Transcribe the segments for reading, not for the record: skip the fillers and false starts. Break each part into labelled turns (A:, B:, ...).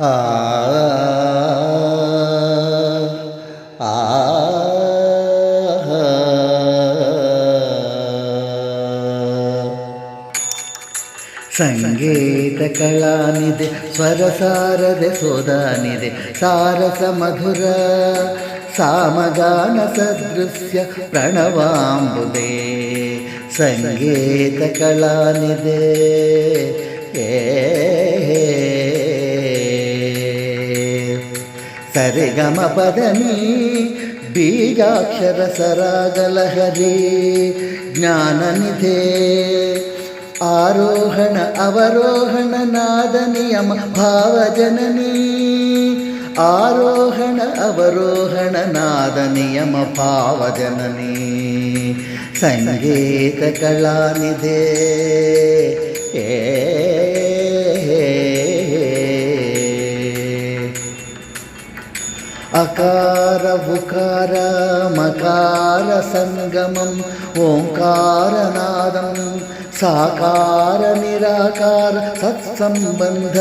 A: ಆ ಆ ಸಂಗೀತ ಕಲಾನಿದೆ ಸ್ವರ ಸಾರದೆ ಸೋದಾನಿದೆ ಸಾರಸ ಮಧುರ ಸಾಮಗಾನ ಸದೃಶ್ಯ ಪ್ರಣವಾಂಬುದೇ ಸಂಗೀತ ಕಲಾನಿದೆ ಸರಿಗಮ ಪದನಿ ಬೀಜಾಕ್ಷರ ಸರಾಗಲಹರಿ ಜ್ಞಾನನಿಧೆ ಆರೋಹಣ ಅವರೋಹಣ ನಾದ ನಿಯಮ ಭಾವಜನನಿ ಆರೋಹಣ ಅವರೋಹಣ ನಾದ ನಿಯಮ ಭಾವಜನನಿ ಸಂಗೀತ ಕಲಾನಿಧೆ ಅಕಾರ ಉಕಾರ ಮಕಾರ ಸಂಗಮಂ ಓಂಕಾರನಾದಂ ಸಾಕಾರ ನಿರಾಕಾರ ಸತ್ಸಂಬಂಧ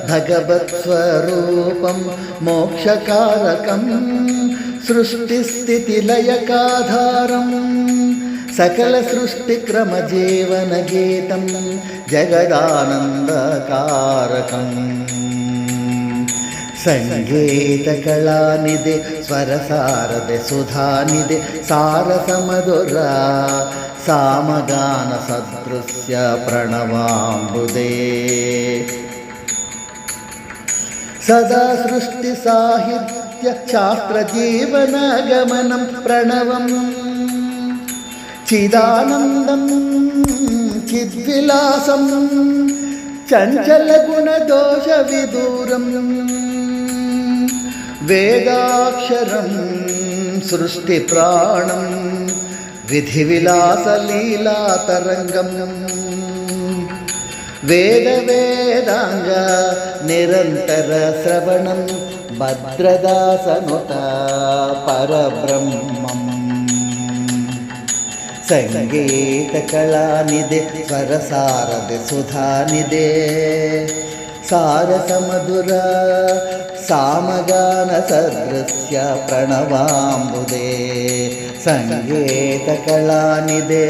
A: ಭಗವತ್ ಸ್ವರೂಪಂ ಮೋಕ್ಷಕಾರಕಂ ಸೃಷ್ಟಿಸ್ಥಿತಿ ಲಯಕಾಧಾರಂ ಸಕಲ ಸೃಷ್ಟಿಕ್ರಮ ಜೀವನ ಗೀತಂ ಜಗದಾನಂದಕಾರಕಂ ಸಂಗೀತ ಕಲಾನಿದೆ ಸ್ವರ ಸಾರದೆ ಸುಧಾನಿದೆ ಸಾರಸ ಮಧುರ ಸಾಮಗಾನ ಸದೃಶ್ಯ ಪ್ರಣವಾಂಬುದೇ ಸದಾ ಸೃಷ್ಟಿ ಸಾಹಿತ್ಯ ಶಾಸ್ತ್ರ ಜೀವನ ಗಮನಂ ಪ್ರಣವಂ ಚಿದಾನಂದಂ ಚಿದ್ವಿಲಾಸಂ ಚಂಚಲ ಗುಣ ದೋಷ ವಿದೂರಂ ವೇದಾಕ್ಷರಂ ಸೃಷ್ಟಿ ಪ್ರಾಣಂ ವಿಧಿ ವಿಲಾಸ ಲೀಲಾ ತರಂಗಂ ವೇದ ವೇದಾಂಗ ನಿರಂತರ ಶ್ರವಣಂ ಭದ್ರದಾಸನುತ ಪರಬ್ರಹ್ಮಂ ಸಂಗೀತ ಕಲಾನಿದೆ ಸ್ವರ ಸಾರದೆ ಸುಧಾನಿದೆ ಸಾರಸ ಮಧುರ ಸಾಮಗಾನ ಸದೃಶ್ಯ ಪ್ರಣವಾಂಬುದೇ ಸಂಗೀತ ಕಲಾನಿದೆ